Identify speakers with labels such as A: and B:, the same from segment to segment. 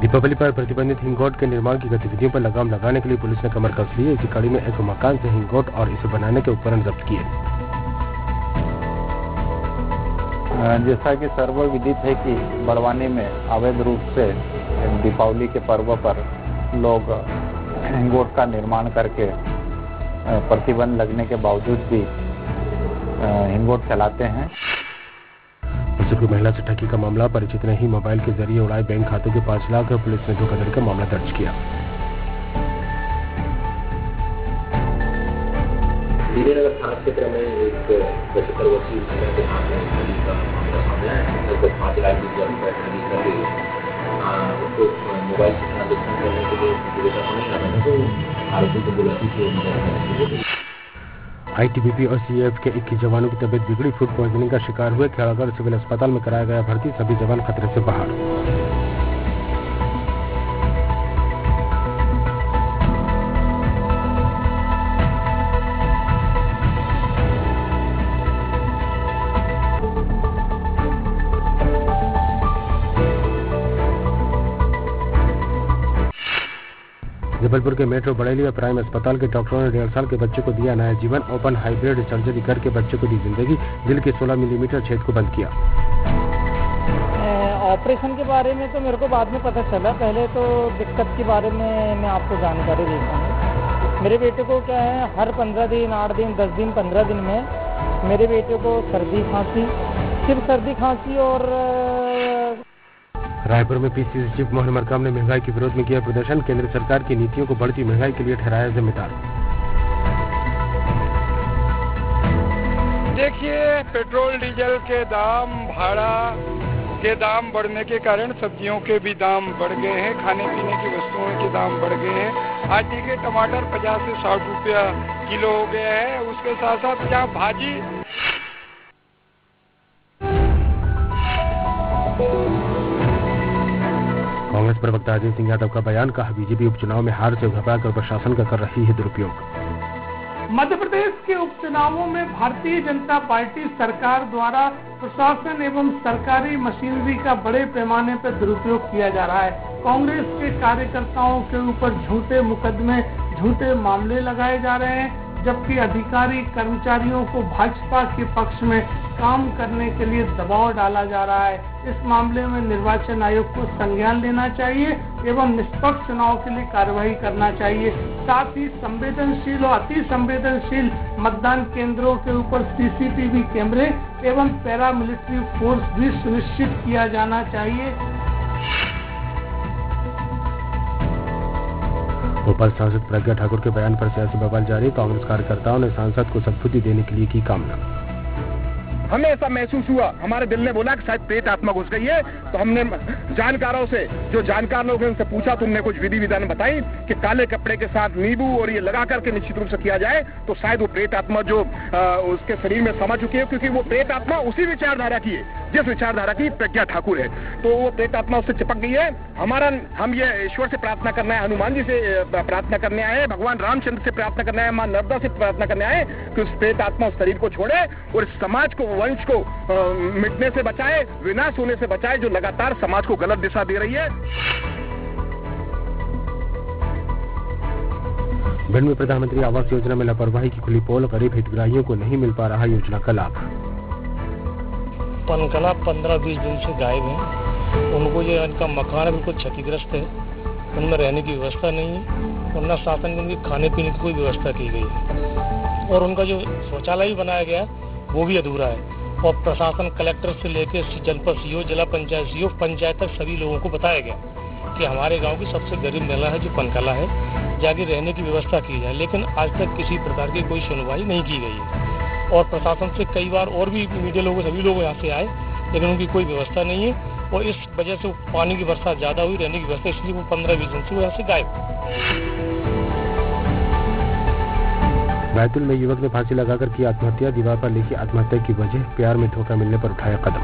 A: दीपावली पर प्रतिबंधित हिंगोट के निर्माण की गतिविधियों पर लगाम लगाने के लिए पुलिस ने कमर कस ली है। इसी कड़ी में एक मकान से हिंगोट और इसे बनाने के उपकरण जब्त किए।
B: जैसा कि सर्वविदित है कि बड़वानी में अवैध रूप से दीपावली के पर्व पर लोग हिंगोट का निर्माण करके प्रतिबंध लगने के बावजूद भी हिंगोट चलाते हैं।
A: की महिला से ठगी का मामला, परिचित ने ही मोबाइल के जरिए उड़ाए बैंक खातों के 5 लाख। पुलिस ने धोखाधड़ी का मामला दर्ज किया।
C: नगर थाना क्षेत्र में एक 75 वर्षीय महिला के हाथ में ठगी का मामला सामने आया है। लगभग 5 लाख रुपए ठगी करके उसको मोबाइल से ट्रांजेक्शन करने के लिए सुविधा नहीं आ रहा तो आरोपी को बुलाती थी।
A: आईटीबीपी और सीएएफ के 21 जवानों की तबीयत बिगड़ी, फूड पॉइजनिंग का शिकार हुए। खेड़ागढ़ सिविल अस्पताल में कराया गया भर्ती, सभी जवान खतरे से बाहर। जबलपुर के मेट्रो बड़ेली और प्राइम अस्पताल के डॉक्टरों ने 1.5 साल के बच्चे को दिया नया जीवन। ओपन हाइब्रिड सर्जरी करके बच्चे को दी जिंदगी, दिल के 16 मिलीमीटर छेद को बंद किया।
D: ऑपरेशन के बारे में तो मेरे को बाद में पता चला, पहले तो दिक्कत के बारे में मैं आपको जानकारी देता हूँ। मेरे बेटे को क्या है, हर 15 दिन, 8 दिन, 10 दिन, 15 दिन में मेरे बेटे को सर्दी खांसी, सिर्फ सर्दी खांसी। और
A: रायपुर में पीसीसी चीफ मोहन मरकाम ने महंगाई के विरोध में किया प्रदर्शन, केंद्र सरकार की नीतियों को बढ़ती महंगाई के लिए ठहराया जिम्मेदार।
E: देखिए, पेट्रोल डीजल के दाम, भाड़ा के दाम बढ़ने के कारण सब्जियों के भी दाम बढ़ गए हैं, खाने पीने की वस्तुओं के दाम बढ़ गए हैं। आज देखिए टमाटर 50 से 60 रुपया किलो हो गया है। उसके साथ साथ क्या भाजी।
A: कांग्रेस प्रवक्ता अजय सिंह यादव का बयान, कहा बीजेपी उपचुनाव में हार से घबराकर प्रशासन का कर रही है दुरुपयोग।
F: मध्य प्रदेश के उपचुनावों में भारतीय जनता पार्टी सरकार द्वारा प्रशासन एवं सरकारी मशीनरी का बड़े पैमाने पर दुरुपयोग किया जा रहा है। कांग्रेस के कार्यकर्ताओं के ऊपर झूठे मुकदमे, झूठे मामले लगाए जा रहे हैं, जबकि अधिकारी कर्मचारियों को भाजपा के पक्ष में काम करने के लिए दबाव डाला जा रहा है। इस मामले में निर्वाचन आयोग को संज्ञान लेना चाहिए एवं निष्पक्ष चुनाव के लिए कार्रवाई करना चाहिए। साथ ही संवेदनशील और अति संवेदनशील मतदान केंद्रों के ऊपर सीसीटीवी कैमरे एवं पैरामिलिट्री फोर्स भी सुनिश्चित किया जाना चाहिए।
A: भोपाल सांसद प्रज्ञा ठाकुर के बयान पर सियासी बवाल जारी, कांग्रेस कार्यकर्ताओं ने सांसद को सद्बुद्धि देने के लिए की कामना।
G: हमें ऐसा महसूस हुआ, हमारे दिल ने बोला कि शायद प्रेत आत्मा घुस गई है, तो हमने जानकारों से, जो जानकार लोग हैं उनसे पूछा, तुमने कुछ विधि विधान बताई कि काले कपड़े के साथ नींबू और ये लगा करके निश्चित रूप से किया जाए तो शायद वो प्रेत आत्मा जो उसके शरीर में समा चुकी है, क्योंकि वो प्रेत आत्मा उसी विचारधारा की है जिस विचारधारा की प्रज्ञा ठाकुर है, तो वो प्रेत आत्मा उससे चिपक गई है। हम ये ईश्वर से प्रार्थना करना है, हनुमान जी से प्रार्थना करने आए, भगवान रामचंद्र से प्रार्थना करने आए, मां नर्मदा से प्रार्थना करने आए कि उस प्रेत आत्मा उस शरीर को छोड़े और इस समाज को, वंश को मिटने से बचाए, विनाश होने से बचाए, जो लगातार समाज को गलत दिशा दे रही है।
A: भिंड में प्रधानमंत्री आवास योजना में लापरवाही की खुली पोल, गरीब हितग्राहियों को नहीं मिल पा रहा योजना का लाभ।
D: पनकला 15-20 दिन से गायब है, उनको ये इनका मकान बिल्कुल क्षतिग्रस्त है, उनमें रहने की व्यवस्था नहीं है और न शासन में उनकी खाने पीने की कोई व्यवस्था की गई है और उनका जो शौचालय बनाया गया वो भी अधूरा है। और प्रशासन कलेक्टर से लेकर जनपद सीओ, जिला पंचायत सीओ, पंचायत तक सभी लोगों को बताया गया कि हमारे गांव की सबसे गरीब महिला है जो पनकला है, जाके रहने की व्यवस्था की जाए, लेकिन आज तक किसी प्रकार की कोई सुनवाई नहीं की गई है। और प्रशासन से कई बार और भी मीडिया लोग, सभी लोग यहाँ से आए, लेकिन उनकी कोई व्यवस्था नहीं है और इस वजह से पानी की वर्षा ज्यादा हुई, रहने की व्यवस्था, इसलिए वो 15-20 दिन से वो यहाँ से गायब।
A: बैतूल में युवक ने फांसी लगाकर की आत्महत्या, दीवार पर लिखी आत्महत्या की वजह, प्यार में धोखा मिलने पर उठाया कदम।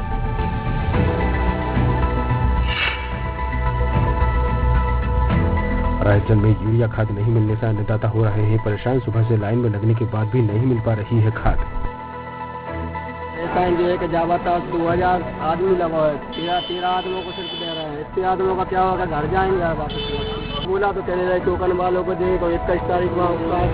A: रायचंद में यूरिया खाद नहीं मिलने से अन्नदाता हो रहे हैं परेशान, सुबह से लाइन में लगने के बाद भी नहीं मिल पा रही है खाद।
H: ऐसा जो है कि जावा था 2000 आदमी लगा है, 13 आदमियों को सिर्फ दे रहे हैं, इतने आदमियों का क्या होगा, घर जाएंगे यार वापस। बोला तो कहने लगे टोकन वालों को देखो 21 तारीख में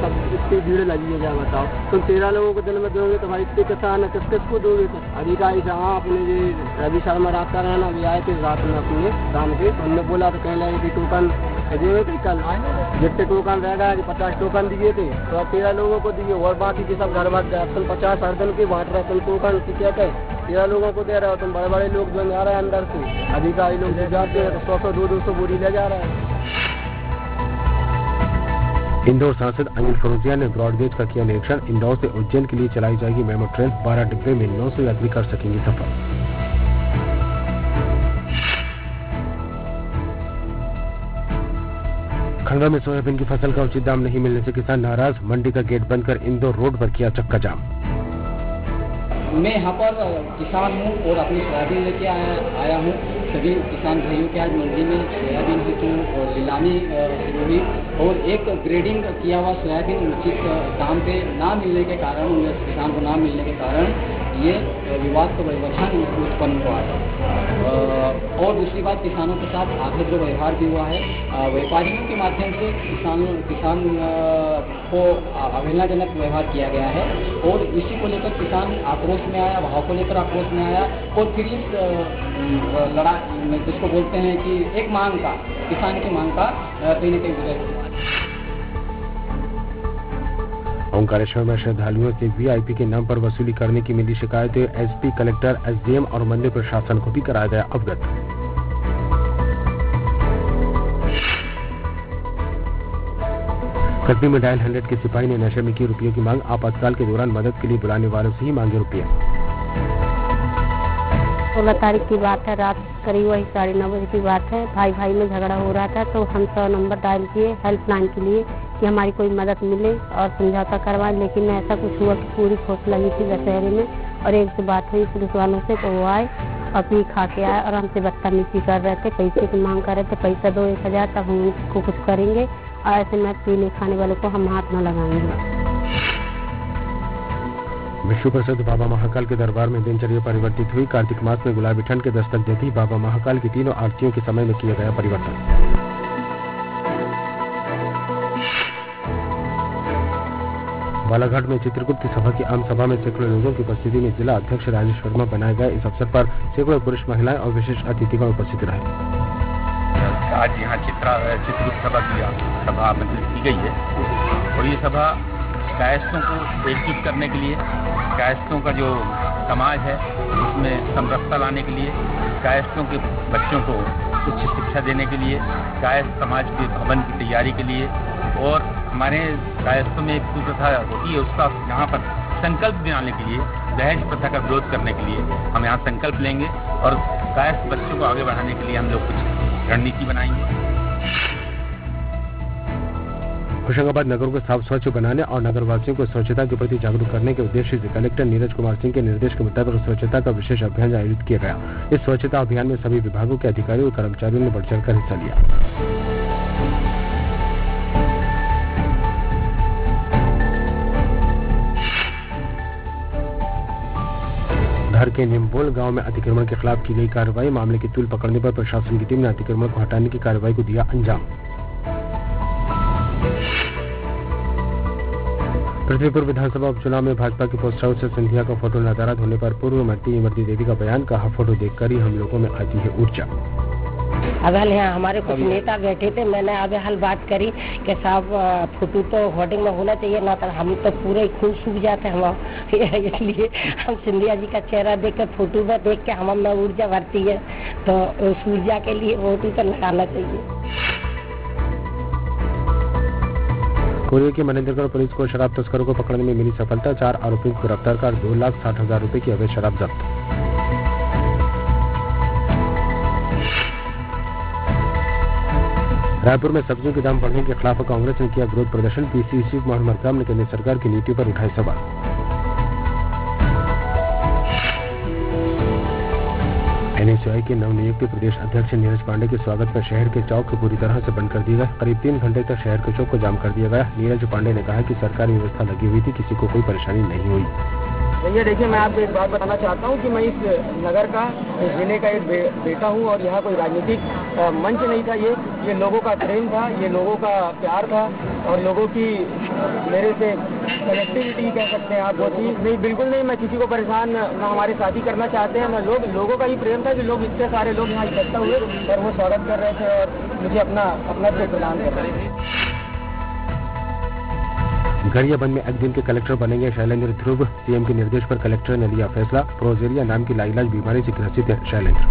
H: सब इतनी भीड़ लगी है, क्या बताओ। तुम 13 लोगों को दिन में दोगे तो भाई इतने किसान है, किस किस को दोगे। तो अधिकारी से हाँ अपने ये रवि शर्मा रास्ता रहना भी आए थे रात में अपने शाम के, उनने बोला तो कहने लगे कि टोकन दिए थे कल, जितने टोकन रह गए 50 टोकन दिए थे तो अब 13 लोगों को दिए और बाकी के सब घर भर गए। तुम 50 हर दिन के बांट रहे, तुम टोकन क्या कहे 13 लोगों को दे रहे हो, तुम बड़े बड़े लोग जो आ रहे हैं अंदर से, अधिकारी लोग जो जाते हैं तो 100 200 बोरी ले जा रहे हैं।
A: इंदौर सांसद अनिल फरोजिया ने ब्रॉडगेज का किया निरीक्षण। इंदौर से उज्जैन के लिए चलाई जाएगी मेमो ट्रेन, 12 डिब्बे में 900 यात्री कर सकेंगे सफर। खंडवा में सोयाबीन की फसल का उचित दाम नहीं मिलने से किसान नाराज, मंडी का गेट बंद कर इंदौर रोड पर किया चक्का जाम।
I: मैं यहाँ पर किसान हूँ और अपनी सोयाबीन लेके आया हूँ। सभी किसान भाइयों के आज मंडी में सोयाबीन हेतु नीलामी शुरू हुई और एक ग्रेडिंग किया हुआ सोयाबीन उचित दाम पे ना मिलने के कारण, किसान को ना मिलने के कारण ये विवाद का व्यवधान उत्पन्न हुआ है। और दूसरी बात, किसानों के साथ आगे जो व्यवहार भी हुआ है, व्यापारियों के माध्यम से किसान को अवहेलनाजनक व्यवहार किया गया है और इसी को लेकर किसान आक्रोश में आया, भाव को लेकर आक्रोश में आया और फिर इस लड़ाई जिसको बोलते हैं कि एक मांग का, किसान की मांग का कहीं न कहीं विरोध हुआ।
A: ओंकारेश्वर में श्रद्धालुओं से वीआईपी के नाम पर वसूली करने की मिली शिकायतें, एसपी, कलेक्टर, एसडीएम और मंदिर प्रशासन को भी कराया गया अवगत। कटनी में डायल 100 के सिपाही ने नशे में की रुपयों की मांग, आपातकाल के दौरान मदद के लिए बुलाने वालों से ही मांगे रुपये।
J: 16 तारीख की बात है, रात करीब वही 9:30 बजे की बात है। भाई भाई में झगड़ा हो रहा था तो हम 100 नंबर डायल किए हेल्पलाइन के लिए कि हमारी कोई मदद मिले और समझौता करवाएं, लेकिन ऐसा कुछ हुआ कि पूरी खोज लगी थी दशहरे में और एक से बात हुई पुलिस वालों से तो वो आए और पी खा के आए और हमसे बदतमीजी कर रहे थे, पैसे की मांग कर रहे थे, पैसा दो 1000 तब हम उनको कुछ करेंगे और ऐसे में पीने खाने वालों को हम हाथ न लगाएंगे।
A: विश्व प्रसिद्ध बाबा महाकाल के दरबार में दिनचर्या परिवर्तित हुई। कार्तिक मास में गुलाबी ठंड के दस्तक देती बाबा महाकाल की तीनों आरतियों के समय में किया गया परिवर्तन। बालाघाट में चित्रगुप्त सभा की आम सभा में सैकड़ों लोगों की उपस्थिति में जिला अध्यक्ष राजेश वर्मा बनाए गए। इस अवसर पर सैकड़ों पुरुष, महिलाएं और विशेष अतिथिगण उपस्थित रहे।
K: आज यहाँ चित्रगुप्त सभा की सभा की गई है और ये सभा कायस्थों को एकजुट करने के लिए, कायस्थों का जो समाज है उसमें समरसता लाने के लिए, कायस्थों के बच्चों को उच्च शिक्षा देने के लिए, कायस्थ समाज के भवन की तैयारी के लिए और हमारे कायस्थों में एक कुप्रथा होती है उसका यहाँ पर संकल्प दिलाने के लिए, दहेज प्रथा का विरोध करने के लिए हम यहाँ संकल्प लेंगे और कायस्थ बच्चों को आगे बढ़ाने के लिए हम लोग कुछ रणनीति बनाएंगे।
A: होशंगाबाद नगर को साफ स्वच्छ बनाने और नगरवासियों को स्वच्छता के प्रति जागरूक करने के उद्देश्य से कलेक्टर नीरज कुमार सिंह के निर्देश के मुताबिक स्वच्छता का विशेष अभियान आयोजित किया गया। इस स्वच्छता अभियान में सभी विभागों के अधिकारियों और कर्मचारियों ने बढ़ चढ़कर हिस्सा लिया। धार के निम्बोल गांव में अतिक्रमण के खिलाफ की गई कार्रवाई, मामले की तूल पकड़ने पर प्रशासन की टीम ने अतिक्रमण को हटाने की कार्रवाई को दिया अंजाम। पृथ्वीपुर विधानसभा उपचुनाव में भाजपा के पोस्टर से सिंधिया का फोटो नाराज होने पर पूर्व मंत्री इमरती देवी का बयान, कहा फोटो देखकर ही हम लोगों में आती है ऊर्जा।
J: अब हल यहाँ हमारे कुछ नेता बैठे थे, मैंने अब हल बात करी कि साहब फोटो तो होर्डिंग में होना चाहिए ना, तो हम तो पूरे खून सूख जाते हम इसलिए हम सिंधिया जी का चेहरा देख कर फोटो में देख के हम में ऊर्जा भरती है, तो उस ऊर्जा के लिए वोट तो लगाना चाहिए।
A: कोरिया के मनेंद्रगढ़ पुलिस को शराब तस्करों को पकड़ने में मिली सफलता, 4 आरोपियों को गिरफ्तार कर 2,60,000 रुपए की अवैध शराब जब्त। रायपुर में सब्जियों के दाम बढ़ने के खिलाफ कांग्रेस ने किया विरोध प्रदर्शन, पीसीसी मोहम्मद मरकाम ने केंद्र सरकार की नीति पर उठाए सवाल। एनएसयूआई के नवनियुक्त प्रदेश अध्यक्ष नीरज पांडे के स्वागत में शहर के चौक पूरी तरह से बंद कर दिए गए। करीब 3 घंटे तक शहर के चौक को जाम कर दिया गया। नीरज पांडे ने कहा कि सरकारी व्यवस्था लगी हुई थी, किसी को कोई परेशानी नहीं हुई।
H: भैया देखिए, मैं आपको एक बात बताना चाहता हूँ कि मैं इस नगर का, इस जिले का एक बेटा हूँ और यहाँ कोई राजनीतिक मंच नहीं था। ये लोगों का प्रेम था, ये लोगों का प्यार था और लोगों की मेरे से कनेक्टिविटी कह सकते हैं आप वो थी। नहीं, बिल्कुल नहीं, मैं किसी को परेशान ना हमारे साथी करना चाहते हैं, ना लोगों का ही प्रेम था कि लोग इतने सारे लोग यहाँ इकट्ठा हुए और वो स्वागत कर रहे थे और मुझे अपना प्रदान कर रहे थे।
A: गरियाबंद में 1 दिन के कलेक्टर बनेंगे शैलेंद्र ध्रुव। सीएम के निर्देश पर कलेक्टर ने लिया फैसला। प्रोजेरिया नाम की लाइलाज बीमारी से ग्रसित है शैलेंद्र।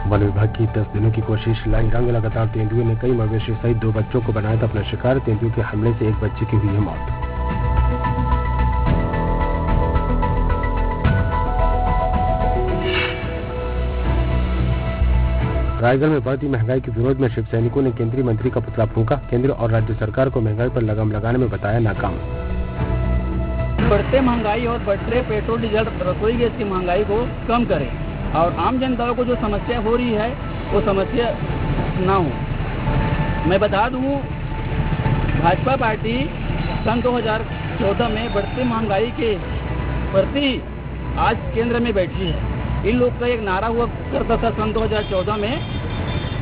A: वन विभाग की 10 दिनों की कोशिश लाई रंग। लगातार तेंदुए ने कई मवेशी सहित 2 बच्चों को बनाया था अपना शिकार। तेंदुए के हमले से 1 बच्चे की हुई है मौत। रायगढ़ में बढ़ती महंगाई के विरोध में शिव सैनिकों ने केंद्रीय मंत्री का पुतला फूंका। केंद्र और राज्य सरकार को महंगाई पर लगाम लगाने में बताया नाकाम।
I: बढ़ते महंगाई और बढ़ते पेट्रोल डीजल रसोई गैस की महंगाई को कम करें और आम जनता को जो समस्या हो रही है वो समस्या ना हो। मैं बता दूं, भाजपा पार्टी सन 2014 में बढ़ती महंगाई के प्रति आज केंद्र में बैठी है। इन लोग का एक नारा हुआ करता था सन 2014 में,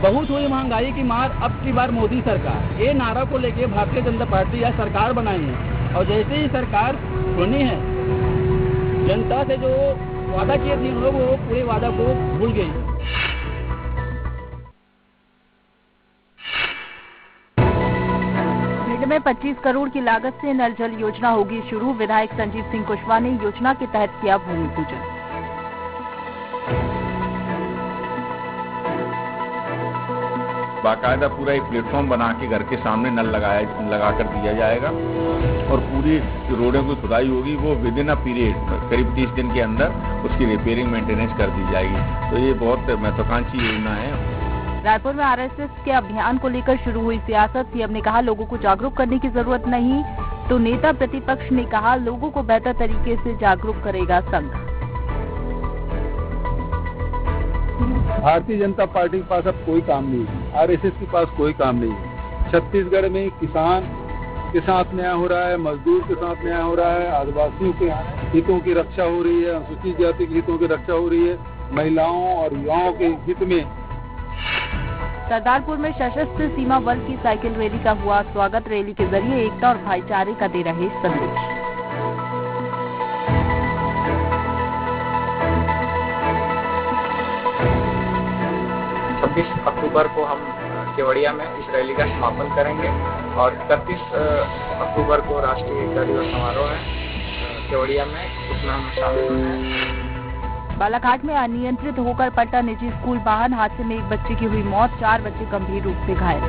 I: बहुत हुई महंगाई की मार अब की बार मोदी सरकार। ये नारा को लेके भारतीय जनता पार्टी आज सरकार बनाई है और जैसे ही सरकार बनी है, जनता से जो वादा किए थे लोग वो पूरे वादा को भूल गए।
L: भिंड में 25 करोड़ की लागत से नल जल योजना होगी शुरू। विधायक संजीव सिंह कुशवाहा ने योजना के तहत किया भूमि पूजन।
K: बाकायदा पूरा एक प्लेटफॉर्म बना के घर के सामने नल लगा कर दिया जाएगा और पूरी रोडों की खुदाई होगी, वो विद इन अ पीरियड करीब 30 दिन के अंदर उसकी रिपेयरिंग मेंटेनेंस कर दी जाएगी। तो ये बहुत महत्वाकांक्षी योजना है।
L: रायपुर में आरएसएस के अभियान को लेकर शुरू हुई सियासत। सीएम ने कहा लोगों को जागरूक करने की जरूरत नहीं, तो नेता प्रतिपक्ष ने कहा लोगों को बेहतर तरीके से जागरूक करेगा संघ।
M: भारतीय जनता पार्टी के पास अब कोई काम नहीं है, आरएसएस के पास कोई काम नहीं है। छत्तीसगढ़ में किसान के साथ न्याय हो रहा है, मजदूर के साथ न्याय हो रहा है, आदिवासियों के हितों की रक्षा हो रही है, अनुसूचित जाति के हितों की रक्षा हो रही है, महिलाओं और युवाओं के हित में।
L: सरदारपुर में सशस्त्र सीमा बल की साइकिल रैली का हुआ स्वागत। रैली के जरिए एकता और भाईचारे का दे रहे संदेश।
N: 26 अक्टूबर को हम केवड़िया में इस रैली का समापन करेंगे और 31 अक्टूबर को राष्ट्रीय एकता दिवस समारोह है केवड़िया में, उसमें हम शामिल हुए हैं।
L: बालाघाट में अनियंत्रित होकर पलटा निजी स्कूल वाहन। हादसे में 1 बच्चे की हुई मौत, 4 बच्चे गंभीर रूप से घायल।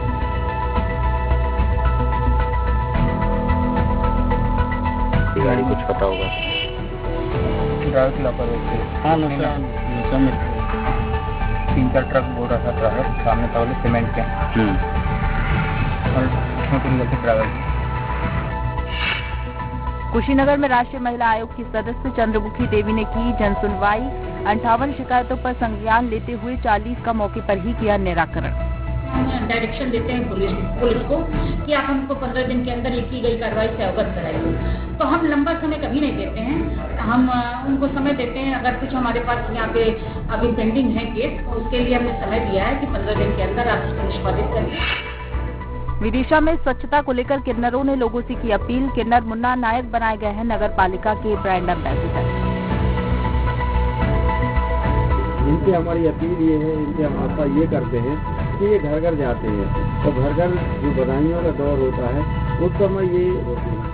B: गाड़ी कुछ पता होगा,
K: ड्राइवर की लापरवाही। हाँ, 3-4 ट्रक बोल रहा था ड्राइवर, सामने था सीमेंट के और छोटी गलती ड्राइवर।
L: कुशीनगर में राष्ट्रीय महिला आयोग की सदस्य चंद्रमुखी देवी ने की जन सुनवाई। 58 शिकायतों पर संज्ञान लेते हुए 40 का मौके पर ही किया निराकरण।
O: डायरेक्शन देते हैं पुलिस को कि आप हमको 15 दिन के अंदर ये की गई कार्रवाई से अवगत कराइए, तो हम लंबा समय कभी नहीं देते हैं। हम उनको समय देते हैं, अगर कुछ हमारे पास यहाँ पे अभी पेंडिंग है केस, तो उसके लिए हमने समय दिया है कि 15 दिन के अंदर आप उसको निष्पादित करिए।
L: विदिशा में स्वच्छता को लेकर किन्नरों ने लोगों से की अपील। किन्नर मुन्ना नायक बनाए गए हैं नगर पालिका के ब्रांड एम्बेसडर।
P: इनसे हमारी अपील ये है, इनसे हम आशा ये करते हैं कि ये घर घर जाते हैं तो घर घर जो बधाइयों का दौर होता है उस समय ये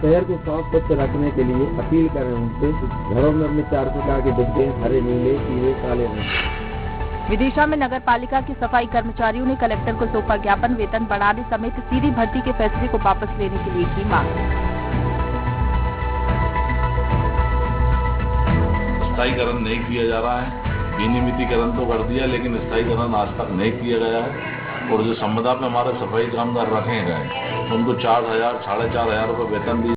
P: शहर को साफ स्वच्छ रखने के लिए अपील करें उनसे। घरों में अपने 4 प्रकार के डिब्बे, हरे, नीले, पीले, काले रंग।
L: विदिशा में नगर पालिका के सफाई कर्मचारियों ने कलेक्टर को सौंपा ज्ञापन। वेतन बढ़ाने समेत सीधी भर्ती के फैसले को वापस लेने के लिए की मांग।
Q: स्थायीकरण नहीं किया जा रहा है, विनियमितीकरण तो कर दिया लेकिन स्थायीकरण आज तक नहीं किया गया है। और जो संविदा पे हमारे सफाई कामगार रखे गए उनको 4,000 साढ़े 4,000 रुपये वेतन दिए।